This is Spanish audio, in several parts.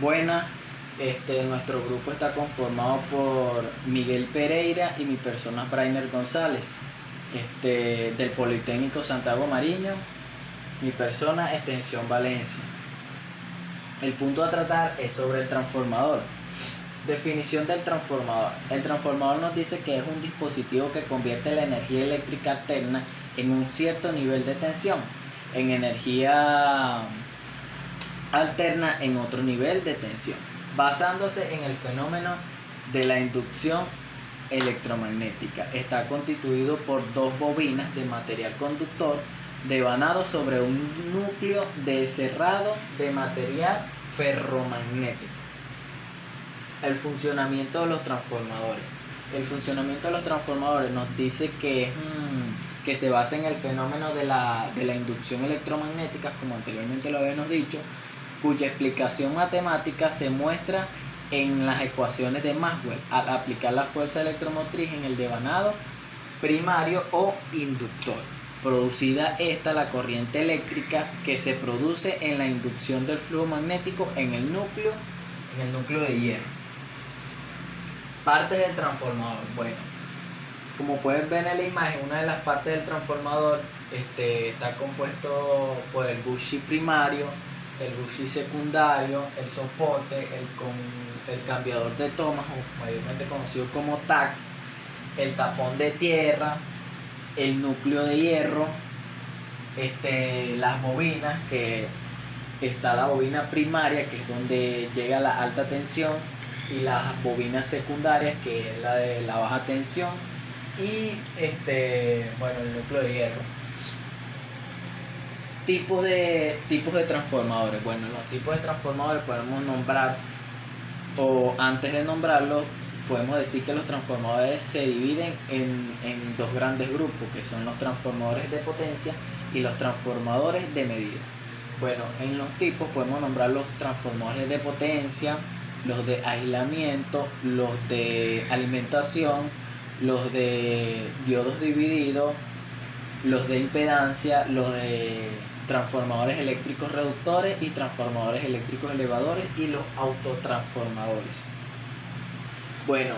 Buenas, nuestro grupo está conformado por Miguel Pereira y mi persona Brainer González, del Politécnico Santiago Mariño, mi persona Extensión Valencia. El punto a tratar es sobre el transformador. Definición del transformador. El transformador nos dice que es un dispositivo que convierte la energía eléctrica alterna en un cierto nivel de tensión en energía alterna en otro nivel de tensión, basándose en el fenómeno de la inducción electromagnética. Está constituido por dos bobinas de material conductor devanados sobre un núcleo de cerrado de material ferromagnético. El funcionamiento de los transformadores. El funcionamiento de los transformadores nos dice que se basa en el fenómeno de la inducción electromagnética, como anteriormente lo habíamos dicho, cuya explicación matemática se muestra en las ecuaciones de Maxwell al aplicar la fuerza electromotriz en el devanado primario o inductor. Producida la corriente eléctrica que se produce en la inducción del flujo magnético en el núcleo de hierro. Partes del transformador. Bueno, como pueden ver en la imagen, una de las partes del transformador está compuesto por el bushing primario, el bushing secundario, el soporte, el cambiador de tomas, o mayormente conocido como TACS, el tapón de tierra, el núcleo de hierro, las bobinas, que está la bobina primaria, que es donde llega la alta tensión, y las bobinas secundarias, que es la de la baja tensión, y el núcleo de hierro. Tipos de transformadores. Bueno, los tipos de transformadores podemos nombrar, o antes de nombrarlos, podemos decir que los transformadores se dividen en dos grandes grupos, que son los transformadores de potencia y los transformadores de medida. Bueno, en los tipos podemos nombrar los transformadores de potencia, los de aislamiento, los de alimentación, los de diodos divididos, los de impedancia, los de transformadores eléctricos reductores y transformadores eléctricos elevadores, y los autotransformadores. Bueno,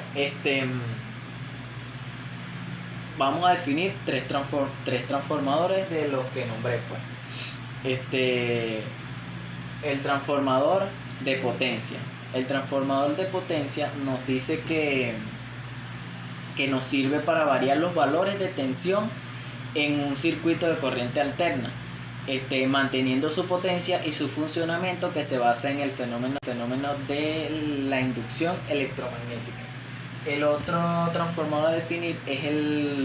vamos a definir tres transformadores de los que nombré, pues. El transformador de potencia. El transformador de potencia nos dice que nos sirve para variar los valores de tensión en un circuito de corriente alterna, manteniendo su potencia y su funcionamiento, que se basa en el fenómeno de la inducción electromagnética. El otro transformador a definir es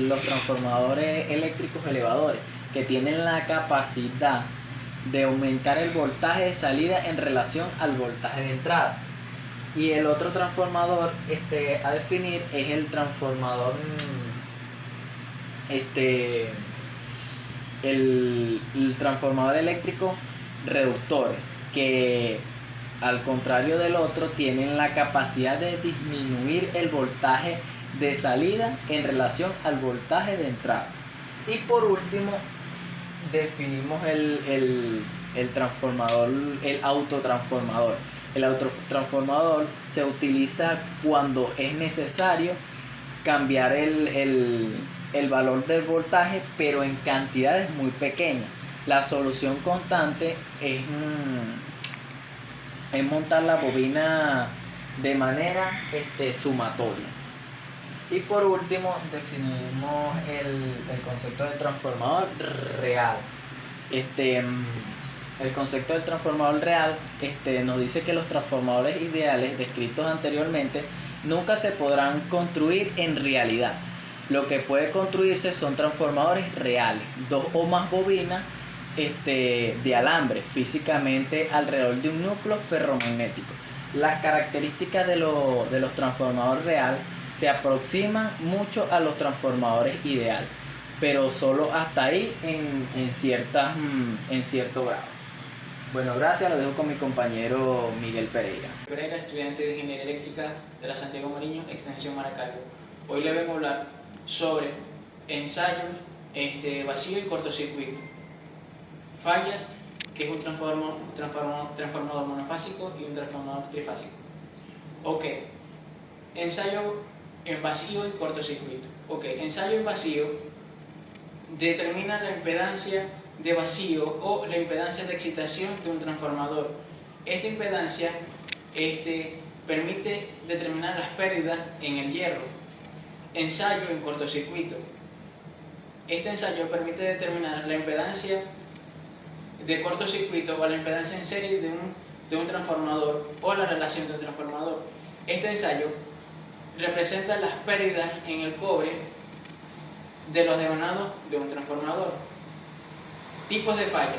los transformadores eléctricos elevadores, que tienen la capacidad de aumentar el voltaje de salida en relación al voltaje de entrada. Y el otro transformador a definir es el transformador el transformador eléctrico reductores, que al contrario del otro tienen la capacidad de disminuir el voltaje de salida en relación al voltaje de entrada. Y por último definimos el transformador, el autotransformador. El autotransformador se utiliza cuando es necesario cambiar el valor del voltaje, pero en cantidades muy pequeñas. La solución constante es montar la bobina de manera sumatoria. Y por último definimos el concepto del transformador real. El concepto del transformador real nos dice que los transformadores ideales descritos anteriormente nunca se podrán construir en realidad. Lo que puede construirse son transformadores reales, dos o más bobinas de alambre físicamente alrededor de un núcleo ferromagnético. Las características de los transformadores reales se aproximan mucho a los transformadores ideales, pero solo hasta ahí en cierto grado. Bueno, gracias, lo dejo con mi compañero Miguel Pereira. Pereira, estudiante de Ingeniería Eléctrica de la Santiago Mariño, Extensión Maracaibo. Hoy le vengo a hablar sobre ensayos, vacío y cortocircuito, fallas que es un transformador monofásico y un transformador trifásico. Ok, ensayo en vacío y cortocircuito. Ok, ensayo en vacío determina la impedancia de vacío o la impedancia de excitación de un transformador. Esta impedancia permite determinar las pérdidas en el hierro. Ensayo en cortocircuito. Este ensayo permite determinar la impedancia de cortocircuito o la impedancia en serie de un transformador o la relación de un transformador. Este ensayo representa las pérdidas en el cobre de los devanados de un transformador. Tipos de fallas.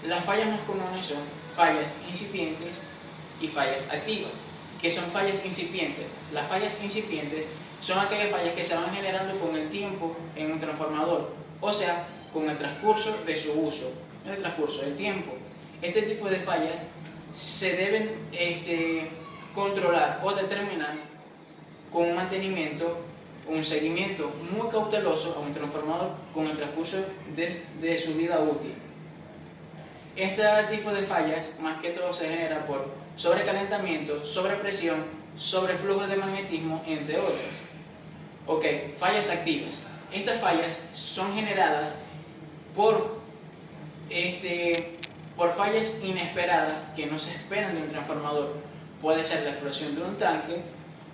Las fallas más comunes son fallas incipientes y fallas activas. ¿Qué son fallas incipientes? Las fallas incipientes son aquellas fallas que se van generando con el tiempo en un transformador, o sea, con el transcurso de su uso, en el transcurso del tiempo. Este tipo de fallas se deben controlar o determinar con un mantenimiento, un seguimiento muy cauteloso a un transformador con el transcurso de su vida útil. Este tipo de fallas más que todo se genera por sobrecalentamiento, sobrepresión, sobreflujo de magnetismo, entre otras. Ok, fallas activas. Estas fallas son generadas por fallas inesperadas que no se esperan de un transformador. Puede ser la explosión de un tanque,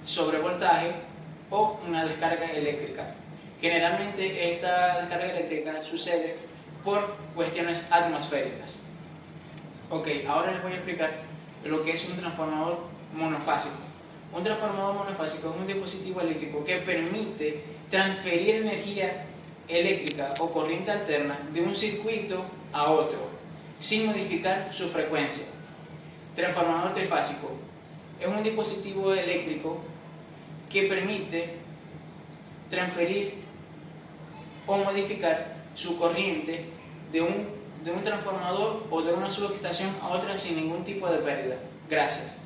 sobrevoltaje o una descarga eléctrica. Generalmente esta descarga eléctrica sucede por cuestiones atmosféricas. Ok, ahora les voy a explicar lo que es un transformador monofásico. Un transformador monofásico es un dispositivo eléctrico que permite transferir energía eléctrica o corriente alterna de un circuito a otro, sin modificar su frecuencia. Transformador trifásico es un dispositivo eléctrico que permite transferir o modificar su corriente de un transformador o de una subestación a otra sin ningún tipo de pérdida. Gracias.